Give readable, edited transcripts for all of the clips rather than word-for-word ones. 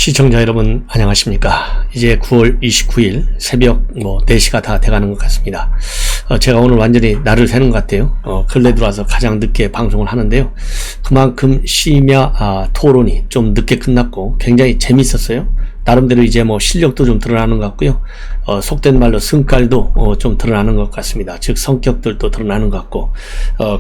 시청자 여러분 안녕하십니까. 이제 9월 29일 새벽 4시가 다 돼가는 것 같습니다. 제가 오늘 완전히 날을 새는 것 같아요. 근래 들어와서 가장 늦게 방송을 하는데요. 그만큼 심야 토론이 좀 늦게 끝났고 굉장히 재밌었어요. 나름대로 이제 실력도 좀 드러나는 것 같고요. 속된 말로 성깔도 좀 드러나는 것 같습니다. 즉 성격들도 드러나는 것 같고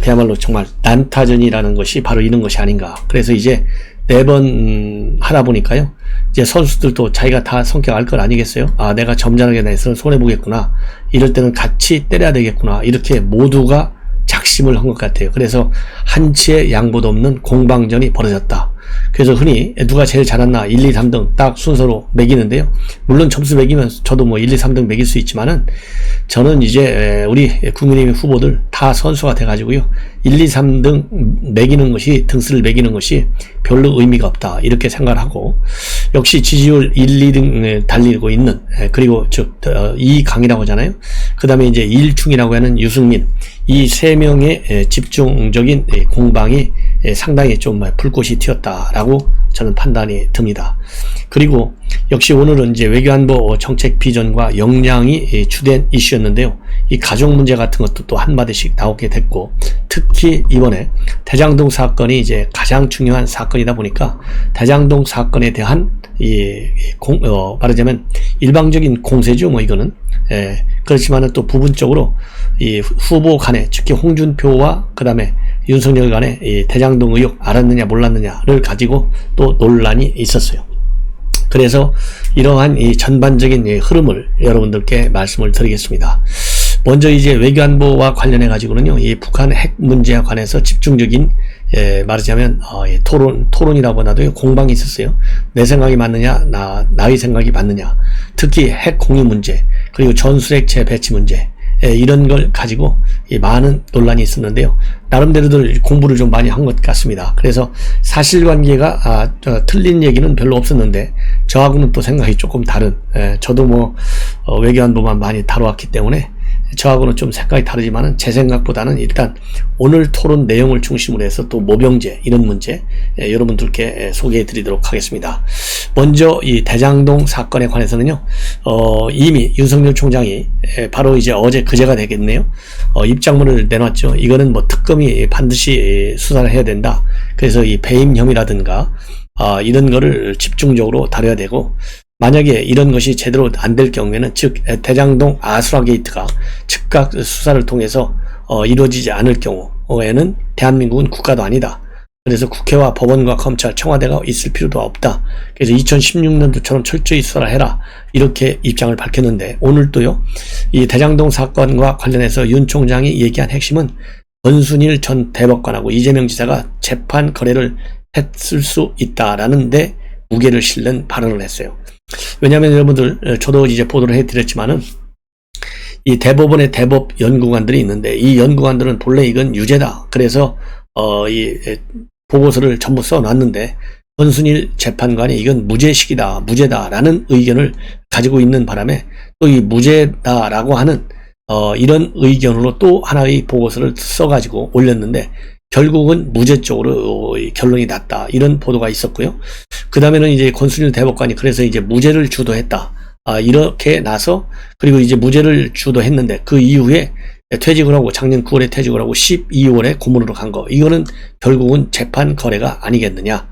그야말로 정말 난타전이라는 것이 바로 이런 것이 아닌가. 그래서 이제 4번 하다 보니까요. 이제 선수들도 자기가 다 성격 알 것 아니겠어요? 아, 내가 점잖하게 내서는 손해보겠구나. 이럴 때는 같이 때려야 되겠구나. 이렇게 모두가 작심을 한 것 같아요. 그래서 한치의 양보도 없는 공방전이 벌어졌다. 그래서 흔히 누가 제일 잘했나 1, 2, 3등 딱 순서로 매기는데요. 물론 점수 매기면 저도 1, 2, 3등 매길 수 있지만은 저는 이제 우리 국민의힘 후보들 다 선수가 돼가지고요. 1, 2, 3등 매기는 것이 등수를 매기는 것이 별로 의미가 없다. 이렇게 생각을 하고 역시 지지율 1, 2등 달리고 있는 그리고 즉 이강이라고 하잖아요. 그 다음에 이제 1충이라고 하는 유승민 이 3명의 집중적인 공방이 상당히 좀 불꽃이 튀었다라고 저는 판단이 듭니다. 그리고 역시 오늘은 이제 외교안보 정책 비전과 역량이 주된 이슈였는데요. 이 가족 문제 같은 것도 또 한마디씩 나오게 됐고 특히 이번에 대장동 사건이 이제 가장 중요한 사건이다 보니까 대장동 사건에 대한 말하자면 일방적인 공세죠. 이거는 그렇지만은 또 부분적으로 이 후보 간에 특히 홍준표와 그 다음에 윤석열 간에 이 대장동 의혹 알았느냐 몰랐느냐를 가지고 또 논란이 있었어요. 그래서 이러한 이 전반적인 흐름을 여러분들께 말씀을 드리겠습니다. 먼저 이제 외교안보와 관련해 가지고는요, 이 북한 핵 문제와 관해서 집중적인 말하자면 토론이라고 나도 공방이 있었어요. 내 생각이 맞느냐, 나의 생각이 맞느냐. 특히 핵 공유 문제, 그리고 전술핵 재배치 문제. 이런 걸 가지고 많은 논란이 있었는데요. 나름대로들 공부를 좀 많이 한 것 같습니다. 그래서 사실관계가 틀린 얘기는 별로 없었는데 저하고는 또 생각이 조금 다른 저도 외교안보만 많이 다뤄왔기 때문에 저하고는 좀 생각이 다르지만은 제 생각보다는 일단 오늘 토론 내용을 중심으로 해서 또 모병제 이런 문제 여러분들께 소개해 드리도록 하겠습니다. 먼저 이 대장동 사건에 관해서는요, 이미 윤석열 총장이 바로 이제 그제가 되겠네요. 입장문을 내놨죠. 이거는 특검이 반드시 수사를 해야 된다. 그래서 이 배임 혐의라든가 이런 거를 집중적으로 다뤄야 되고 만약에 이런 것이 제대로 안 될 경우에는 즉 대장동 아수라 게이트가 즉각 수사를 통해서 이루어지지 않을 경우에는 대한민국은 국가도 아니다. 그래서 국회와 법원과 검찰, 청와대가 있을 필요도 없다. 그래서 2016년도처럼 철저히 수사를 해라. 이렇게 입장을 밝혔는데 오늘도요. 이 대장동 사건과 관련해서 윤 총장이 얘기한 핵심은 권순일 전 대법관하고 이재명 지사가 재판 거래를 했을 수 있다라는 데 무게를 실는 발언을 했어요. 왜냐하면 여러분들 저도 이제 보도를 해드렸지만은 이 대법원의 대법 연구관들이 있는데 이 연구관들은 본래 이건 유죄다. 그래서 이 보고서를 전부 써놨는데 권순일 재판관이 이건 무죄식이다, 무죄다라는 의견을 가지고 있는 바람에 또 이 무죄다라고 하는 이런 의견으로 또 하나의 보고서를 써가지고 올렸는데 결국은 무죄 쪽으로 결론이 났다. 이런 보도가 있었고요. 그 다음에는 이제 권순일 대법관이 그래서 이제 무죄를 주도했다. 이렇게 나서 그리고 이제 무죄를 주도했는데 그 이후에 퇴직을 하고 작년 9월에 퇴직을 하고 12월에 고문으로 간 거. 이거는 결국은 재판 거래가 아니겠느냐.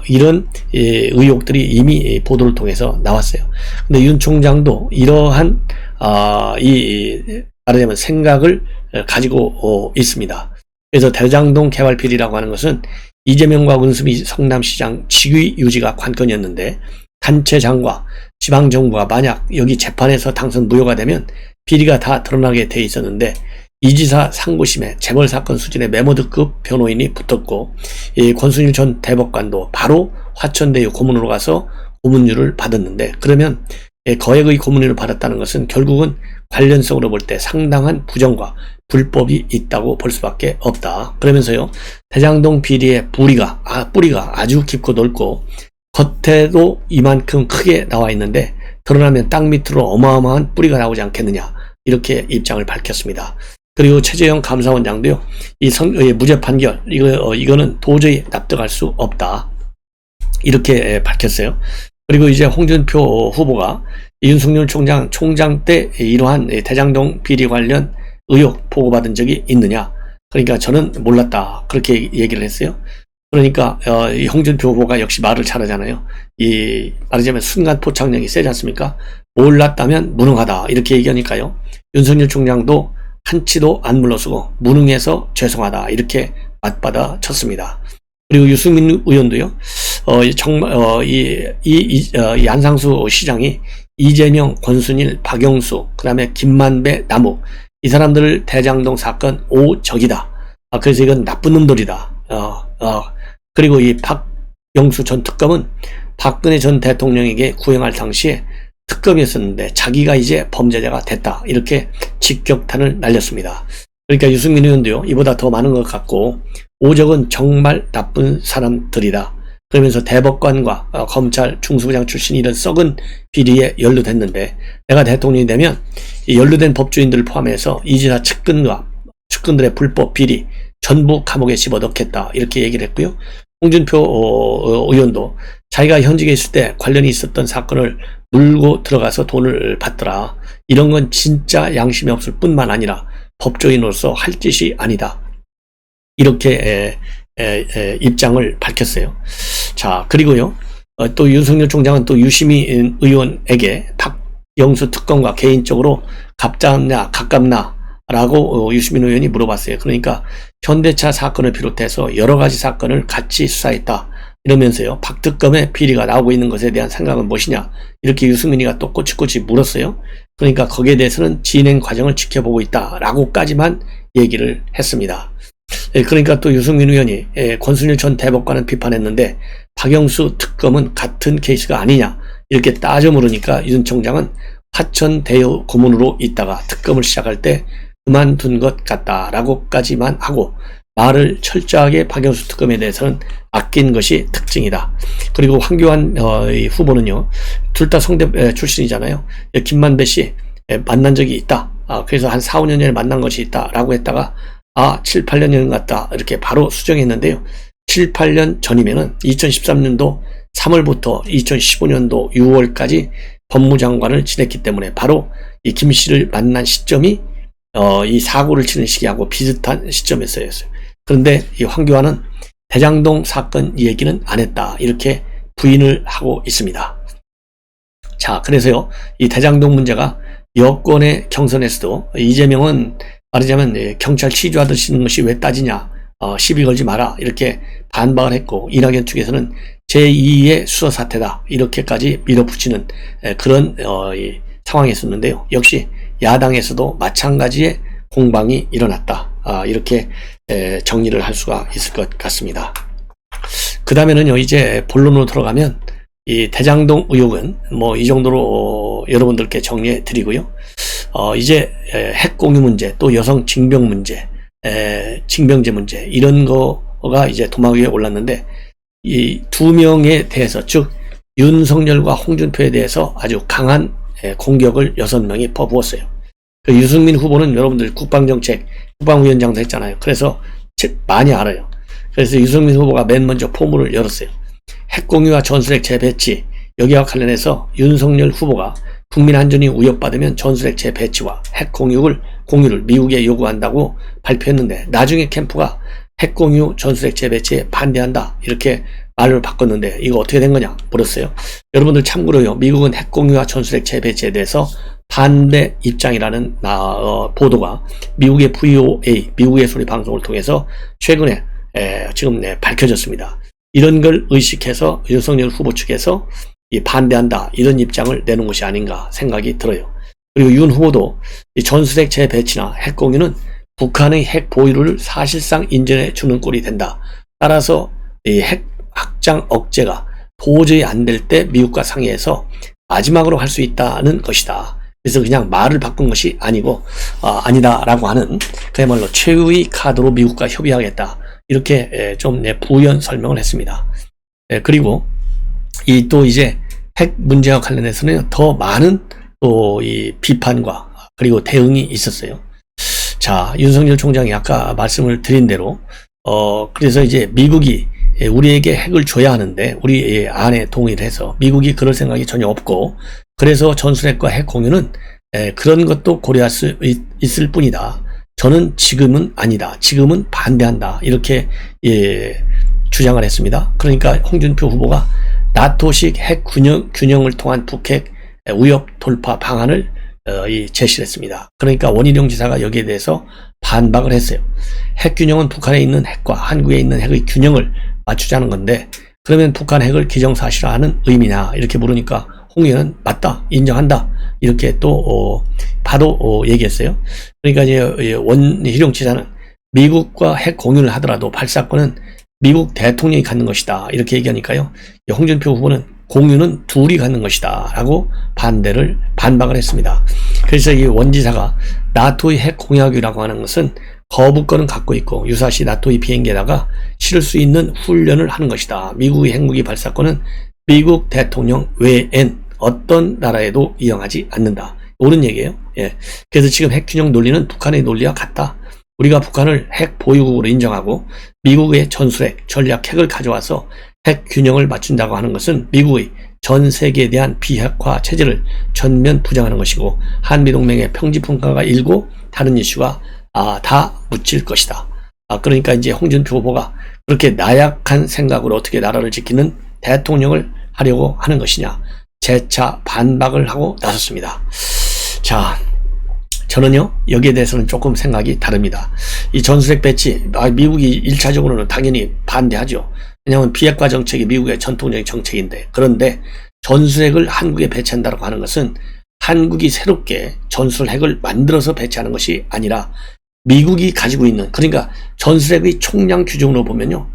이런 의혹들이 이미 보도를 통해서 나왔어요. 근데 윤 총장도 이러한 말하자면 생각을 가지고 있습니다. 그래서 대장동 개발 비리라고 하는 것은 이재명과 은수미 성남시장 직위 유지가 관건이었는데 단체장과 지방정부가 만약 여기 재판에서 당선 무효가 되면 비리가 다 드러나게 돼 있었는데 이 지사 상고심에 재벌사건 수준의 메모드급 변호인이 붙었고 이 권순일 전 대법관도 바로 화천대유 고문으로 가서 고문료를 받았는데 그러면 거액의 고문료를 받았다는 것은 결국은 관련성으로 볼 때 상당한 부정과 불법이 있다고 볼 수밖에 없다. 그러면서요, 대장동 비리의 뿌리가 아주 깊고 넓고 겉에도 이만큼 크게 나와 있는데 드러나면 땅 밑으로 어마어마한 뿌리가 나오지 않겠느냐 이렇게 입장을 밝혔습니다. 그리고 최재형 감사원장도요, 이 무죄 판결 이거는 도저히 납득할 수 없다 이렇게 밝혔어요. 그리고 이제 홍준표 후보가 윤석열 총장 때 이러한 대장동 비리 관련 의혹 보고받은 적이 있느냐. 그러니까 저는 몰랐다. 그렇게 얘기를 했어요. 그러니까 이 홍준표 후보가 역시 말을 잘하잖아요. 말하자면 순간 포착력이 세지 않습니까? 몰랐다면 무능하다. 이렇게 얘기하니까요. 윤석열 총장도 한치도 안 물러서고 무능해서 죄송하다. 이렇게 맞받아 쳤습니다. 그리고 유승민 의원도요. 정말 이 안상수 시장이 이재명, 권순일, 박영수, 그다음에 김만배, 남욱 이 사람들 대장동 사건 오적이다. 그래서 이건 나쁜 놈들이다. 그리고 이 박영수 전 특검은 박근혜 전 대통령에게 구형할 당시에 특검이었었는데 자기가 이제 범죄자가 됐다. 이렇게 직격탄을 날렸습니다. 그러니까 유승민 의원도요. 이보다 더 많은 것 같고 오적은 정말 나쁜 사람들이다. 그러면서 대법관과 검찰 중수부장 출신 이런 썩은 비리에 연루됐는데 내가 대통령이 되면 이 연루된 법조인들을 포함해서 이지사 측근들의 불법 비리 전부 감옥에 집어넣겠다. 이렇게 얘기를 했고요. 홍준표 의원도 자기가 현직에 있을 때 관련이 있었던 사건을 물고 들어가서 돈을 받더라. 이런 건 진짜 양심이 없을 뿐만 아니라 법조인으로서 할 짓이 아니다. 이렇게 입장을 밝혔어요. 자, 그리고요. 또 윤석열 총장은 또 유시민 의원에게 박영수 특검과 개인적으로 가깝냐 라고 유시민 의원이 물어봤어요. 그러니까 현대차 사건을 비롯해서 여러 가지 사건을 같이 수사했다. 이러면서요. 박 특검의 비리가 나오고 있는 것에 대한 생각은 무엇이냐. 이렇게 유승민이가 또 꼬치꼬치 물었어요. 그러니까 거기에 대해서는 진행 과정을 지켜보고 있다. 라고까지만 얘기를 했습니다. 그러니까 또 유승민 의원이 권순일 전 대법관은 비판했는데 박영수 특검은 같은 케이스가 아니냐. 이렇게 따져 물으니까 윤 총장은 화천 대여 고문으로 있다가 특검을 시작할 때 그만둔 것 같다라고까지만 하고 말을 철저하게 박영수 특검에 대해서는 아낀 것이 특징이다. 그리고 황교안 후보는요. 둘 다 성대 출신이잖아요. 김만배 씨 만난 적이 있다. 그래서 한 4, 5년 전에 만난 것이 있다 라고 했다가 7, 8년 전 같다 이렇게 바로 수정했는데요. 7, 8년 전이면은 2013년도 3월부터 2015년도 6월까지 법무장관을 지냈기 때문에 바로 이 김 씨를 만난 시점이 이 사고를 치는 시기하고 비슷한 시점이었어요. 그런데 이 황교안은 대장동 사건 얘기는 안 했다. 이렇게 부인을 하고 있습니다. 자, 그래서요. 이 대장동 문제가 여권의 경선에서도 이재명은 말하자면 경찰 취조하듯이 하는 것이 왜 따지냐. 시비 걸지 마라. 이렇게 반박을 했고 이낙연 측에서는 제2의 수사사태다. 이렇게까지 밀어붙이는 그런 상황이었었는데요. 역시 야당에서도 마찬가지의 공방이 일어났다. 이렇게 정리를 할 수가 있을 것 같습니다. 그 다음에는요, 이제 본론으로 들어가면 이 대장동 의혹은 뭐 이 정도로 여러분들께 정리해 드리고요. 이제 핵 공유 문제, 또 여성 징병 문제, 징병제 문제 이런 거가 이제 도마 위에 올랐는데 이 두 명에 대해서 즉 윤석열과 홍준표에 대해서 아주 강한 공격을 6명이 퍼부었어요. 그 유승민 후보는 여러분들 국방정책, 국방위원장도 했잖아요. 그래서 많이 알아요. 그래서 유승민 후보가 맨 먼저 포문을 열었어요. 핵공유와 전술핵 재배치, 여기와 관련해서 윤석열 후보가 국민 안전이 위협받으면 전술핵 재배치와 핵 공유를 미국에 요구한다고 발표했는데 나중에 캠프가 핵공유, 전술핵 재배치에 반대한다. 이렇게 말을 바꿨는데 이거 어떻게 된 거냐 물었어요. 여러분들 참고로요. 미국은 핵공유와 전술핵 재배치에 대해서 반대 입장이라는 보도가 미국의 VOA, 미국의 소리 방송을 통해서 최근에 지금 밝혀졌습니다. 이런 걸 의식해서 윤석열 후보 측에서 반대한다 이런 입장을 내는 것이 아닌가 생각이 들어요. 그리고 윤 후보도 이 전술핵 재배치나 핵공유는 북한의 핵 보유를 사실상 인정해 주는 꼴이 된다. 따라서 이 핵 확장 억제가 도저히 안 될 때 미국과 상의해서 마지막으로 할 수 있다는 것이다. 그래서 그냥 말을 바꾼 것이 아니고 아니다라고 하는 그야말로 최후의 카드로 미국과 협의하겠다. 이렇게 좀 부연 설명을 했습니다. 그리고 또 이제 핵 문제와 관련해서는 더 많은 또 이 비판과 그리고 대응이 있었어요. 자, 윤석열 총장이 아까 말씀을 드린 대로 그래서 이제 미국이 우리에게 핵을 줘야 하는데 우리 안에 동의를 해서 미국이 그럴 생각이 전혀 없고 그래서 전술핵과 핵 공유는 그런 것도 고려할 수 있을 뿐이다. 저는 지금은 아니다. 지금은 반대한다. 이렇게 주장을 했습니다. 그러니까 홍준표 후보가 나토식 핵 균형을 통한 북핵 위협 돌파 방안을 제시를 했습니다. 그러니까 원희룡 지사가 여기에 대해서 반박을 했어요. 핵 균형은 북한에 있는 핵과 한국에 있는 핵의 균형을 맞추자는 건데 그러면 북한 핵을 기정사실화하는 의미냐 이렇게 물으니까 홍 의원은 맞다 인정한다 이렇게 또 바로 얘기했어요. 그러니까 이제 원희룡 지사는 미국과 핵 공유를 하더라도 발사권은 미국 대통령이 갖는 것이다 이렇게 얘기하니까요. 홍준표 후보는 공유는 둘이 갖는 것이다 라고 반박을 했습니다. 그래서 이 원지사가 나토의 핵 공약이라고 하는 것은 거부권은 갖고 있고 유사시 나토의 비행기에다가 실을 수 있는 훈련을 하는 것이다. 미국의 핵무기 발사권은 미국 대통령 외엔 어떤 나라에도 이용하지 않는다. 옳은 얘기예요. 그래서 지금 핵균형 논리는 북한의 논리와 같다. 우리가 북한을 핵 보유국으로 인정하고 미국의 전술핵, 전략핵을 가져와서 핵 균형을 맞춘다고 하는 것은 미국의 전 세계에 대한 비핵화 체제를 전면 부정하는 것이고 한미동맹의 평지풍파가 일고 다른 이슈가 다 묻힐 것이다. 그러니까 이제 홍준표 후보가 그렇게 나약한 생각으로 어떻게 나라를 지키는 대통령을 하려고 하는 것이냐 재차 반박을 하고 나섰습니다. 자, 저는요 여기에 대해서는 조금 생각이 다릅니다. 이 전술핵 배치 미국이 1차적으로는 당연히 반대하죠. 왜냐하면 비핵화 정책이 미국의 전통적인 정책인데 그런데 전술핵을 한국에 배치한다고 하는 것은 한국이 새롭게 전술핵을 만들어서 배치하는 것이 아니라 미국이 가지고 있는 그러니까 전술핵의 총량 규정으로 보면요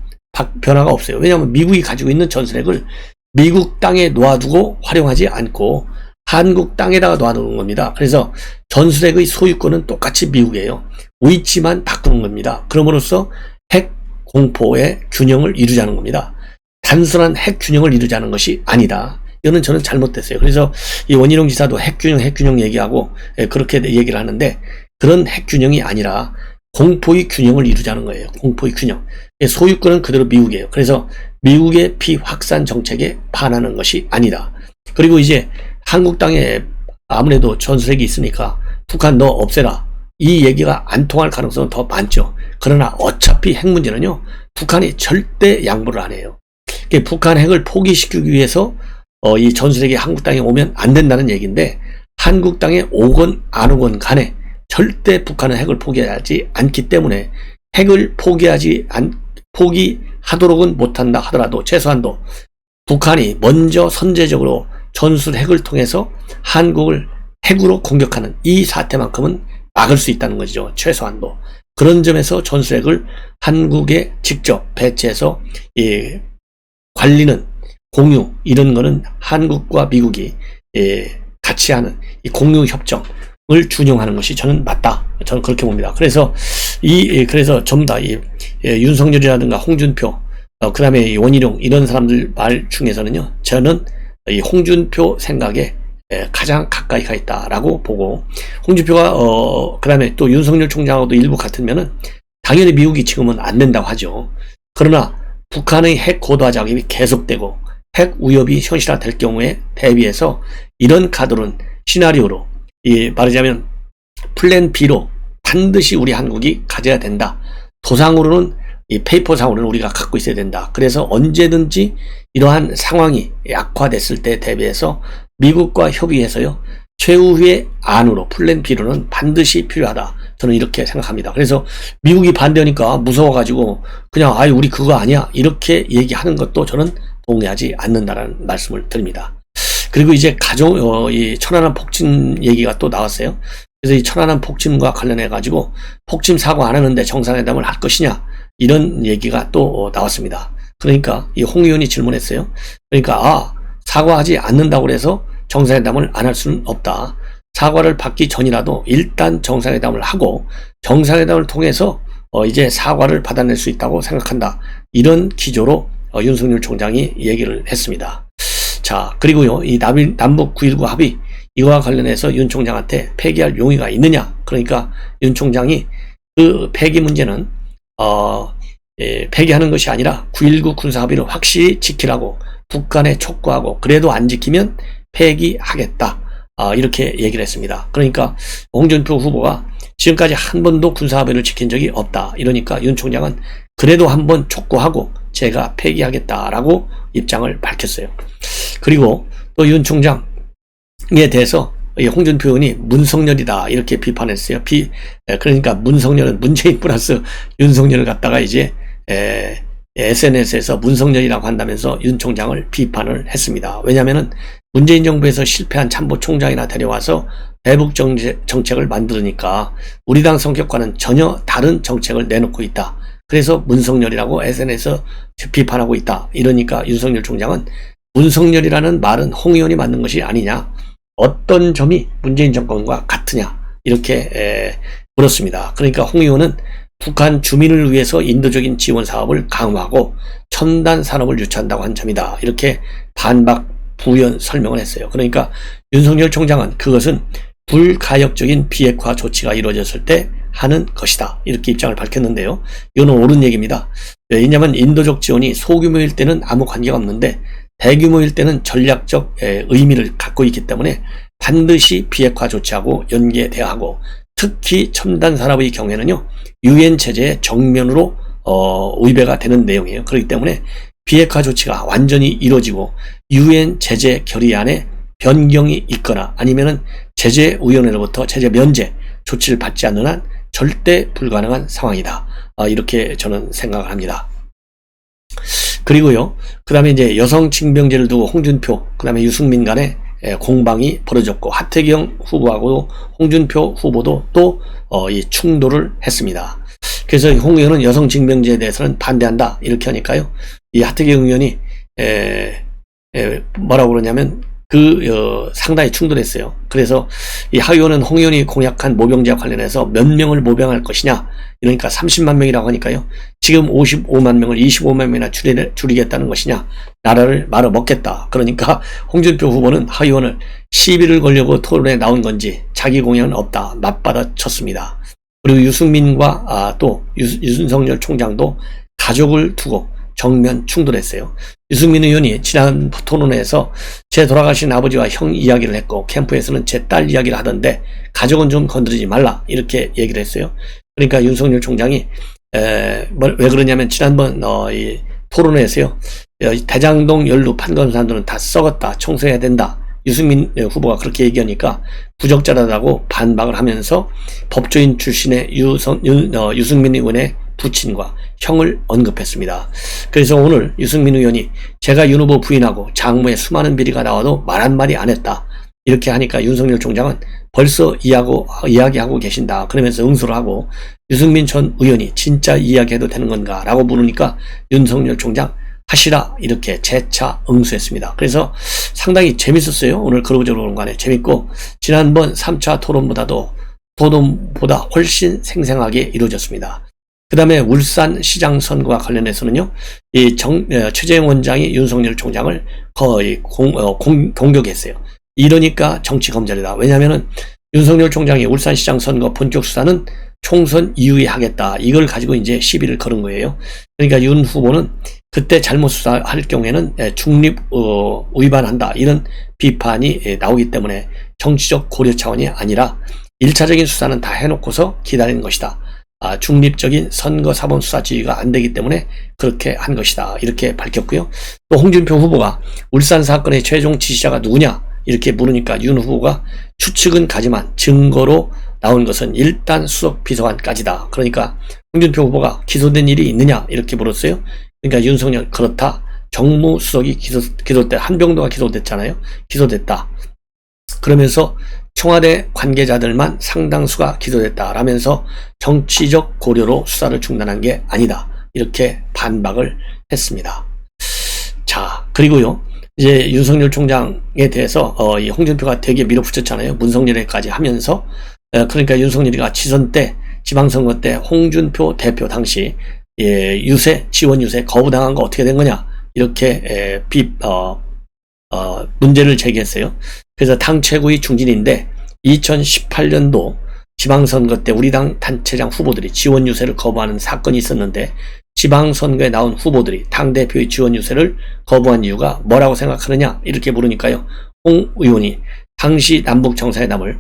변화가 없어요. 왜냐하면 미국이 가지고 있는 전술핵을 미국 땅에 놓아두고 활용하지 않고 한국 땅에다가 놓아놓은 겁니다. 그래서 전술핵의 소유권은 똑같이 미국이에요. 위치만 바꾸는 겁니다. 그럼으로써 핵 공포의 균형을 이루자는 겁니다. 단순한 핵 균형을 이루자는 것이 아니다. 이거는 저는 잘못됐어요. 그래서 이 원희룡 지사도 핵 균형 얘기하고 그렇게 얘기를 하는데 그런 핵 균형이 아니라 공포의 균형을 이루자는 거예요. 공포의 균형. 소유권은 그대로 미국이에요. 그래서 미국의 비확산 정책에 반하는 것이 아니다. 그리고 이제 한국 땅에 아무래도 전술핵이 있으니까 북한 너 없애라. 이 얘기가 안 통할 가능성은 더 많죠. 그러나 어차피 핵 문제는요. 북한이 절대 양보를 안 해요. 북한 핵을 포기시키기 위해서 이 전술핵이 한국 땅에 오면 안 된다는 얘기인데 한국 땅에 오건 안 오건 간에 절대 북한은 핵을 포기하지 않기 때문에 핵을 포기하도록은 못한다 하더라도 최소한도 북한이 먼저 선제적으로 전술핵을 통해서 한국을 핵으로 공격하는 이 사태만큼은 막을 수 있다는 거죠. 최소한도. 그런 점에서 전술핵을 한국에 직접 배치해서 관리는 공유 이런 거는 한국과 미국이 같이 하는 이 공유 협정을 준용하는 것이 저는 맞다. 저는 그렇게 봅니다. 그래서 그래서 전부 다 윤석열이라든가 홍준표 그 다음에 원희룡 이런 사람들 말 중에서는요. 저는 이 홍준표 생각에 가장 가까이 가 있다라고 보고 홍준표가 그 다음에 또 윤석열 총장하고도 일부 같으면은 당연히 미국이 지금은 안 된다고 하죠. 그러나 북한의 핵 고도화 작업이 계속되고 핵 위협이 현실화될 경우에 대비해서 이런 카드론 시나리오로 말하자면 플랜 B로 반드시 우리 한국이 가져야 된다. 도상으로는 이 페이퍼상으로는 우리가 갖고 있어야 된다. 그래서 언제든지 이러한 상황이 약화됐을 때 대비해서 미국과 협의해서요. 최후의 안으로 플랜 B로는 반드시 필요하다. 저는 이렇게 생각합니다. 그래서 미국이 반대하니까 무서워가지고 그냥 우리 그거 아니야 이렇게 얘기하는 것도 저는 동의하지 않는다라는 말씀을 드립니다. 그리고 이제 이 천안함 폭침 얘기가 또 나왔어요. 그래서 이 천안함 폭침과 관련해 가지고 폭침 사고 안 하는데 정상회담을 할 것이냐 이런 얘기가 또 나왔습니다. 그러니까 이 홍 의원이 질문했어요. 그러니까 사과하지 않는다고 해서 정상회담을 안 할 수는 없다. 사과를 받기 전이라도 일단 정상회담을 하고 정상회담을 통해서 이제 사과를 받아낼 수 있다고 생각한다. 이런 기조로 윤석열 총장이 얘기를 했습니다. 자, 그리고요, 이 남북 9.19 합의 이거와 관련해서 윤 총장한테 폐기할 용의가 있느냐? 그러니까 윤 총장이 그 폐기 문제는 폐기하는 것이 아니라 9.19 군사합의를 확실히 지키라고 북한에 촉구하고 그래도 안 지키면 폐기하겠다. 이렇게 얘기를 했습니다. 그러니까 홍준표 후보가 지금까지 한 번도 군사합의를 지킨 적이 없다. 이러니까 윤 총장은 그래도 한번 촉구하고 제가 폐기하겠다라고 입장을 밝혔어요. 그리고 또 윤 총장에 대해서 홍준표 의원이 문석열이다 이렇게 비판했어요. 그러니까 문석열은 문재인 플러스 윤석열을 갖다가 이제 SNS에서 문석열이라고 한다면서 윤 총장을 비판을 했습니다. 왜냐하면은 문재인 정부에서 실패한 참모총장이나 데려와서 대북 정책을 만들으니까 우리 당 성격과는 전혀 다른 정책을 내놓고 있다. 그래서 문석열이라고 SNS에서 비판하고 있다. 이러니까 윤석열 총장은 문석열이라는 말은 홍 의원이 만든 것이 아니냐. 어떤 점이 문재인 정권과 같으냐. 이렇게 물었습니다. 그러니까 홍 의원은 북한 주민을 위해서 인도적인 지원 사업을 강화하고 첨단 산업을 유치한다고 한 점이다. 이렇게 반박 부연 설명을 했어요. 그러니까 윤석열 총장은 그것은 불가역적인 비핵화 조치가 이루어졌을 때 하는 것이다. 이렇게 입장을 밝혔는데요. 이건 옳은 얘기입니다. 왜냐하면 인도적 지원이 소규모일 때는 아무 관계가 없는데 대규모일 때는 전략적 의미를 갖고 있기 때문에 반드시 비핵화 조치하고 연계돼야 하고 특히 첨단 산업의 경우에는요. 유엔 체제의 정면으로 위배가 되는 내용이에요. 그렇기 때문에 비핵화 조치가 완전히 이루어지고 유엔 제재 결의안에 변경이 있거나 아니면은 제재위원회로부터 제재 면제 조치를 받지 않는 한 절대 불가능한 상황이다. 이렇게 저는 생각을 합니다. 그리고요, 그 다음에 이제 여성 징병제를 두고 홍준표, 그 다음에 유승민 간에 공방이 벌어졌고, 하태경 후보하고 홍준표 후보도 또 이 충돌을 했습니다. 그래서 홍 의원은 여성 징병제에 대해서는 반대한다. 이렇게 하니까요, 이 하태경 의원이 뭐라고 그러냐면, 상당히 충돌했어요. 그래서 이 하 의원은 홍 의원이 공약한 모병제와 관련해서 몇 명을 모병할 것이냐. 이러니까 30만 명이라고 하니까요. 지금 55만 명을 25만 명이나 줄이겠다는 것이냐. 나라를 말아먹겠다. 그러니까 홍준표 후보는 하 의원을 시비를 걸려고 토론에 나온 건지 자기 공약은 없다. 맞받아 쳤습니다. 그리고 유승민과 또 윤석열 총장도 가족을 두고 정면 충돌했어요. 유승민 의원이 지난 토론회에서 제 돌아가신 아버지와 형 이야기를 했고 캠프에서는 제 딸 이야기를 하던데 가족은 좀 건드리지 말라 이렇게 얘기를 했어요. 그러니까 윤석열 총장이 왜 그러냐면 지난번 이 토론회에서요. 대장동 연루 판검산도는 다 썩었다. 청소해야 된다. 유승민 후보가 그렇게 얘기하니까 부적절하다고 반박을 하면서 법조인 출신의 유승민 의원의 부친과 형을 언급했습니다. 그래서 오늘 유승민 의원이 제가 윤 후보 부인하고 장모의 수많은 비리가 나와도 말 한마디 안 했다. 이렇게 하니까 윤석열 총장은 벌써 이야기하고 계신다. 그러면서 응수를 하고 유승민 전 의원이 진짜 이야기해도 되는 건가? 라고 물으니까 윤석열 총장 하시라 이렇게 재차 응수했습니다. 그래서 상당히 재밌었어요. 오늘 그러고저러고 간에 재밌고 지난번 3차 토론보다 훨씬 생생하게 이루어졌습니다. 그 다음에 울산 시장 선거와 관련해서는요, 최재형 원장이 윤석열 총장을 거의 공격했어요. 이러니까 정치 검찰이다. 왜냐면은 윤석열 총장이 울산 시장 선거 본격 수사는 총선 이후에 하겠다. 이걸 가지고 이제 시비를 걸은 거예요. 그러니까 윤 후보는 그때 잘못 수사할 경우에는 중립 위반한다. 이런 비판이 나오기 때문에 정치적 고려 차원이 아니라 1차적인 수사는 다 해놓고서 기다리는 것이다. 중립적인 선거사범 수사 지휘가 안 되기 때문에 그렇게 한 것이다. 이렇게 밝혔고요. 또 홍준표 후보가 울산 사건의 최종 지시자가 누구냐? 이렇게 물으니까 윤 후보가 추측은 가지만 증거로 나온 것은 일단 수석 비서관까지다. 그러니까 홍준표 후보가 기소된 일이 있느냐? 이렇게 물었어요. 그러니까 윤석열 그렇다. 정무수석이 기소됐다. 한병도가 기소됐잖아요. 기소됐다. 그러면서 청와대 관계자들만 상당수가 기소됐다 라면서 정치적 고려로 수사를 중단한 게 아니다. 이렇게 반박을 했습니다. 자, 그리고요. 이제 윤석열 총장에 대해서 이 홍준표가 되게 밀어붙였잖아요. 문성열애까지 하면서 그러니까 윤석열이가 지선 때 지방선거 때 홍준표 대표 당시 지원 유세 거부당한 거 어떻게 된 거냐 이렇게 문제를 제기했어요. 그래서 당 최고의 중진인데 2018년도 지방선거 때 우리 당 단체장 후보들이 지원 유세를 거부하는 사건이 있었는데 지방선거에 나온 후보들이 당대표의 지원 유세를 거부한 이유가 뭐라고 생각하느냐 이렇게 물으니까요. 홍 의원이 당시 남북정상회담을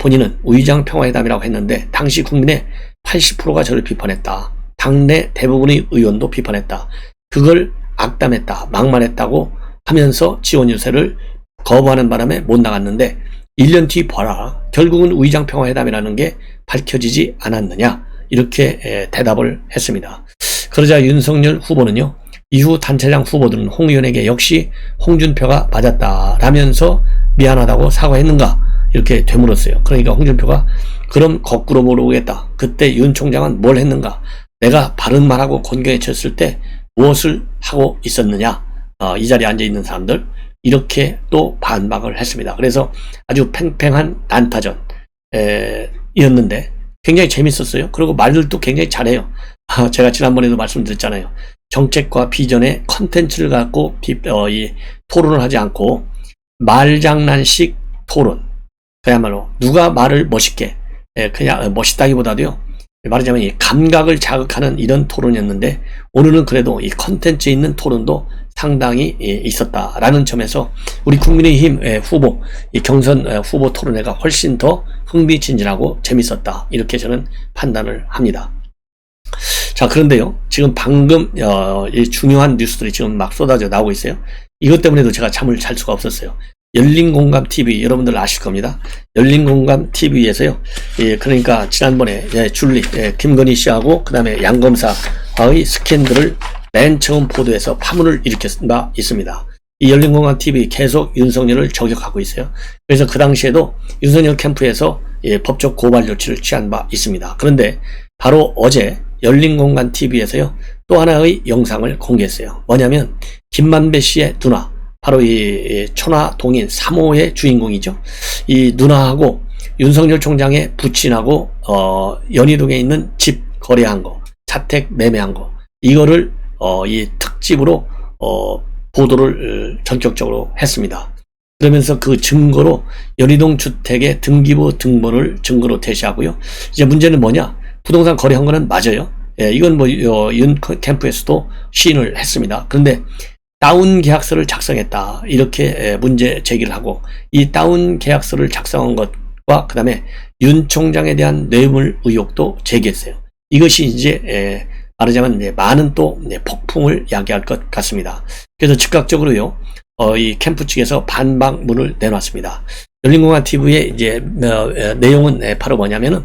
본인은 우의장 평화회담이라고 했는데 당시 국민의 80%가 저를 비판했다. 당내 대부분의 의원도 비판했다. 그걸 악담했다. 막말했다고 하면서 지원 유세를 거부하는 바람에 못 나갔는데 1년 뒤 봐라. 결국은 우의장 평화회담이라는 게 밝혀지지 않았느냐. 이렇게 대답을 했습니다. 그러자 윤석열 후보는요. 이후 단체장 후보들은 홍 의원에게 역시 홍준표가 맞았다라면서 미안하다고 사과했는가 이렇게 되물었어요. 그러니까 홍준표가 그럼 거꾸로 물어보겠다. 그때 윤 총장은 뭘 했는가? 내가 바른 말하고 곤경에 쳤을 때 무엇을 하고 있었느냐? 이 자리에 앉아있는 사람들 이렇게 또 반박을 했습니다. 그래서 아주 팽팽한 난타전 이었는데 굉장히 재밌었어요. 그리고 말들도 굉장히 잘해요. 제가 지난번에도 말씀드렸잖아요. 정책과 비전의 컨텐츠를 갖고 토론을 하지 않고 말장난식 토론. 그야말로 누가 말을 멋있게 그냥 멋있다기보다도요. 말하자면 이 감각을 자극하는 이런 토론이었는데 오늘은 그래도 이 컨텐츠 있는 토론도 상당히 있었다라는 점에서 우리 국민의힘 후보 이 경선 후보 토론회가 훨씬 더 흥미진진하고 재밌었다 이렇게 저는 판단을 합니다. 자, 그런데요 지금 방금 이 중요한 뉴스들이 지금 막 쏟아져 나오고 있어요. 이것 때문에도 제가 잠을 잘 수가 없었어요. 열린공감TV 여러분들 아실 겁니다. 열린공감TV에서요 그러니까 지난번에 줄리 김건희 씨하고 그 다음에 양 검사의 스캔들을 맨 처음 보도해서 파문을 일으켰은 바 있습니다. 이 열린공감TV 계속 윤석열을 저격하고 있어요. 그래서 그 당시에도 윤석열 캠프에서 법적 고발 조치를 취한 바 있습니다. 그런데 바로 어제 열린공감TV에서요 또 하나의 영상을 공개했어요. 뭐냐면 김만배 씨의 누나 바로 이 천화동인 3호의 주인공이죠. 이 누나하고 윤석열 총장의 부친하고 연희동에 있는 집 거래한 거, 자택 매매한 거 이거를 이 특집으로 보도를 전격적으로 했습니다. 그러면서 그 증거로 연희동 주택의 등기부 등본을 증거로 제시하고요. 이제 문제는 뭐냐? 부동산 거래한 거는 맞아요. 이건 윤 캠프에서도 시인을 했습니다. 그런데 다운 계약서를 작성했다 이렇게 문제 제기를 하고 이 다운 계약서를 작성한 것과 그 다음에 윤 총장에 대한 뇌물 의혹도 제기했어요. 이것이 이제 말하자면 이제 많은 또 폭풍을 야기할 것 같습니다. 그래서 즉각적으로요 이 캠프 측에서 반박문을 내놨습니다. 열린공감TV의 이제 내용은 바로 뭐냐면은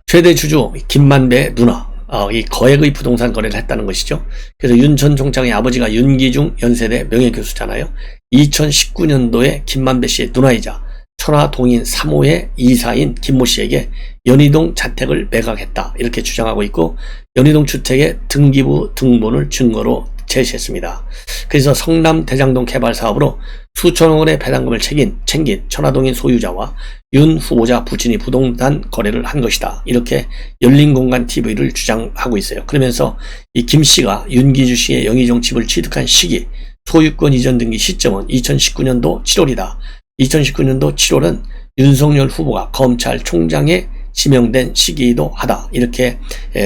최대 주주 김만배 누나 이 거액의 부동산 거래를 했다는 것이죠. 그래서 윤 전 총장의 아버지가 윤기중 연세대 명예교수잖아요. 2019년도에 김만배 씨의 누나이자 천화동인 3호의 이사인 김모 씨에게 연희동 자택을 매각했다 이렇게 주장하고 있고 연희동 주택의 등기부 등본을 증거로 제시했습니다. 그래서 성남 대장동 개발 사업으로 수천억 원의 배당금을 챙긴 천화동인 소유자와 윤 후보자 부친이 부동산 거래를 한 것이다. 이렇게 열린공감TV를 주장하고 있어요. 그러면서 이 김 씨가 윤기주 씨의 영의정 집을 취득한 시기, 소유권 이전 등기 시점은 2019년도 7월이다. 2019년도 7월은 윤석열 후보가 검찰총장에 지명된 시기이기도 하다. 이렇게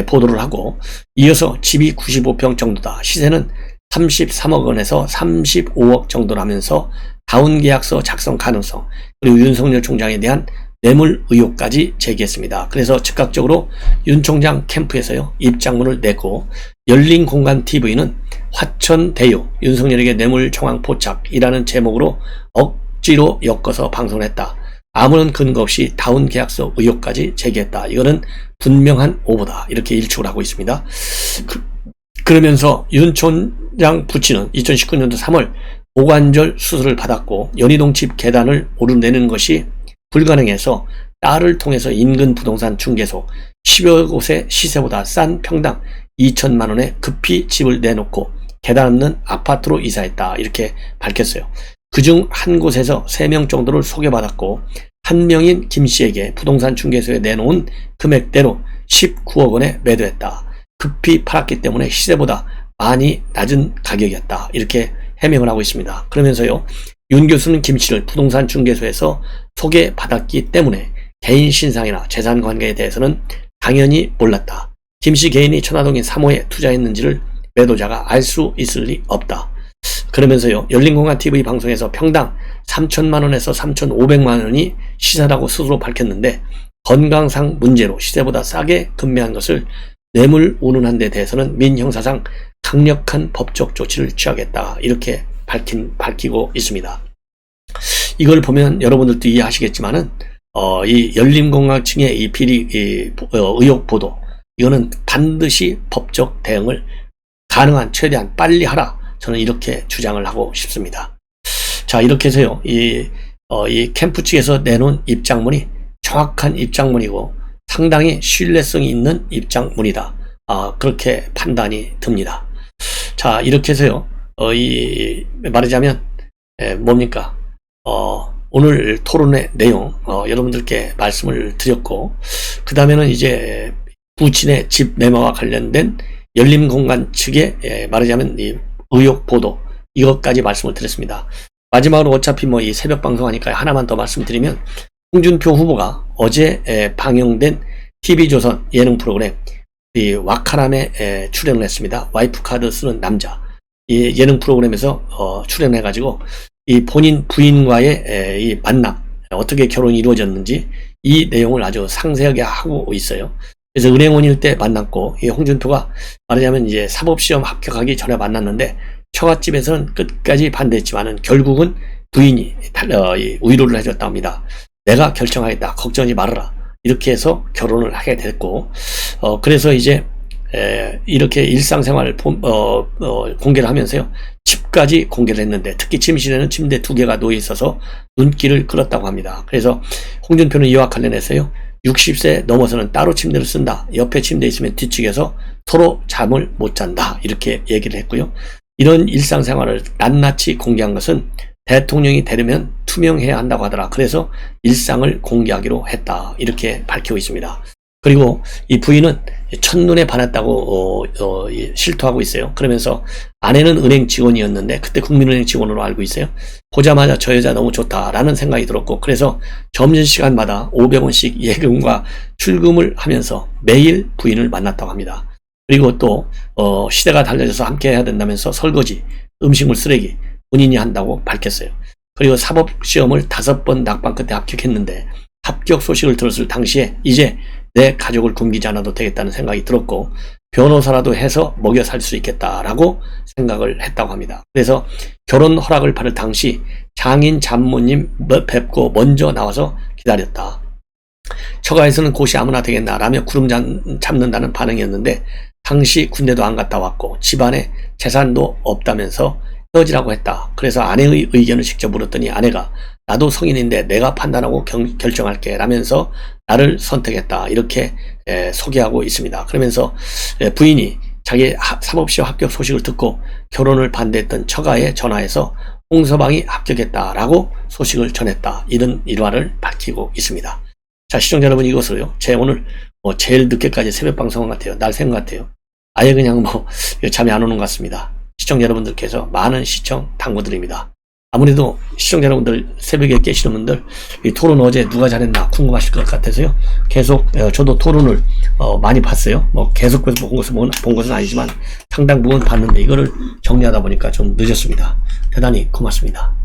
보도를 하고 이어서 집이 95평 정도다. 시세는 33억 원에서 35억 정도라면서 다운계약서 작성 가능성 그리고 윤석열 총장에 대한 뇌물 의혹까지 제기했습니다. 그래서 즉각적으로 윤 총장 캠프에서요 입장문을 냈고 열린공감TV는 화천대유 윤석열에게 뇌물 정황 포착이라는 제목으로 억지로 엮어서 방송을 했다. 아무런 근거 없이 다운 계약서 의혹까지 제기했다. 이거는 분명한 오보다. 이렇게 일축을 하고 있습니다. 그러면서 윤 총장 부친은 2019년도 3월 고관절 수술을 받았고 연희동 집 계단을 오르내는 것이 불가능해서 딸을 통해서 인근 부동산 중개소 10여 곳의 시세보다 싼 평당 2천만 원에 급히 집을 내놓고 계단 없는 아파트로 이사했다. 이렇게 밝혔어요. 그중 한 곳에서 3명 정도를 소개받았고 한 명인 김 씨에게 부동산 중개소에 내놓은 금액대로 19억 원에 매도했다. 급히 팔았기 때문에 시세보다 많이 낮은 가격이었다. 이렇게 해명을 하고 있습니다. 그러면서요. 윤 교수는 김 씨를 부동산 중개소에서 소개받았기 때문에 개인 신상이나 재산 관계에 대해서는 당연히 몰랐다. 김씨 개인이 천화동인 3호에 투자했는지를 매도자가 알 수 있을 리 없다. 그러면서요, 열린공간TV 방송에서 평당 3천만원에서 3,500만원이 시세라고 스스로 밝혔는데 건강상 문제로 시세보다 싸게 급매한 것을 뇌물 운운한 데 대해서는 민형사상 강력한 법적 조치를 취하겠다, 이렇게 밝히고 있습니다. 이걸 보면 여러분들도 이해하시겠지만은 이 열린공간 층의 이 비리 의혹 보도, 이거는 반드시 법적 대응을 가능한 최대한 빨리 하라, 저는 이렇게 주장을 하고 싶습니다. 자, 이렇게 해서요, 이 캠프 측에서 내놓은 입장문이 정확한 입장문이고 상당히 신뢰성이 있는 입장문이다, 그렇게 판단이 듭니다. 자, 이렇게 해서요, 말하자면 뭡니까, 오늘 토론의 내용 여러분들께 말씀을 드렸고, 그 다음에는 이제 부친의 집 매매와 관련된 열린공간 측의 말하자면 이 의혹 보도, 이것까지 말씀을 드렸습니다. 마지막으로 어차피 뭐 이 새벽 방송하니까 하나만 더 말씀드리면, 홍준표 후보가 어제 방영된 TV조선 예능 프로그램 이 와카람에 출연을 했습니다. 와이프 카드 쓰는 남자, 이 예능 프로그램에서 출연해가지고 이 본인 부인과의 이 만남, 어떻게 결혼이 이루어졌는지 이 내용을 아주 상세하게 하고 있어요. 그래서 은행원일 때 만났고, 이 홍준표가 말하자면 이제 사법시험 합격하기 전에 만났는데 처갓집에서는 끝까지 반대했지만은 결국은 부인이 위로를 해줬다고 합니다. 내가 결정하겠다, 걱정하지 말아라, 이렇게 해서 결혼을 하게 됐고, 그래서 이제 이렇게 일상생활을 공개를 하면서요, 집까지 공개를 했는데, 특히 침실에는 침대 2개가 놓여 있어서 눈길을 끌었다고 합니다. 그래서 홍준표는 이와 관련해서요, 60세 넘어서는 따로 침대를 쓴다, 옆에 침대 있으면 뒤측에서 서로 잠을 못 잔다, 이렇게 얘기를 했고요. 이런 일상생활을 낱낱이 공개한 것은 대통령이 되려면 투명해야 한다고 하더라. 그래서 일상을 공개하기로 했다, 이렇게 밝히고 있습니다. 그리고 이 부인은 첫눈에 반했다고 실토하고 있어요. 그러면서 아내는 은행 직원이었는데 그때 국민은행 직원으로 알고 있어요. 보자마자 저 여자 너무 좋다라는 생각이 들었고, 그래서 점심시간마다 500원씩 예금과 출금을 하면서 매일 부인을 만났다고 합니다. 그리고 또 시대가 달라져서 함께 해야 된다면서 설거지, 음식물 쓰레기 본인이 한다고 밝혔어요. 그리고 사법시험을 5번 낙방 끝에 합격했는데 합격 소식을 들었을 당시에 이제 내 가족을 굶기지 않아도 되겠다는 생각이 들었고, 변호사라도 해서 먹여 살 수 있겠다라고 생각을 했다고 합니다. 그래서 결혼 허락을 받을 당시 장인 장모님 뵙고 먼저 나와서 기다렸다. 처가에서는 곳이 아무나 되겠나라며 구름 잡는다는 반응이었는데 당시 군대도 안 갔다 왔고 집안에 재산도 없다면서 헤어지라고 했다. 그래서 아내의 의견을 직접 물었더니 아내가 나도 성인인데 내가 판단하고 결정할게 라면서 나를 선택했다, 이렇게 소개하고 있습니다. 그러면서 부인이 자기 사법시험 합격 소식을 듣고 결혼을 반대했던 처가에 전화해서 홍서방이 합격했다라고 소식을 전했다, 이런 일화를 밝히고 있습니다. 자, 시청자 여러분, 이것으로요, 제 오늘 제일 늦게까지 새벽 방송한 것 같아요. 날 샌 것 같아요. 아예 그냥 잠이 안 오는 것 같습니다. 시청자 여러분들께서 많은 시청 당부드립니다. 아무래도 시청자 여러분들 새벽에 깨시는 분들 이 토론 어제 누가 잘했나 궁금하실 것 같아서요, 계속 저도 토론을 많이 봤어요. 계속해서 본 것은 아니지만 상당 부분 봤는데 이거를 정리하다 보니까 좀 늦었습니다. 대단히 고맙습니다.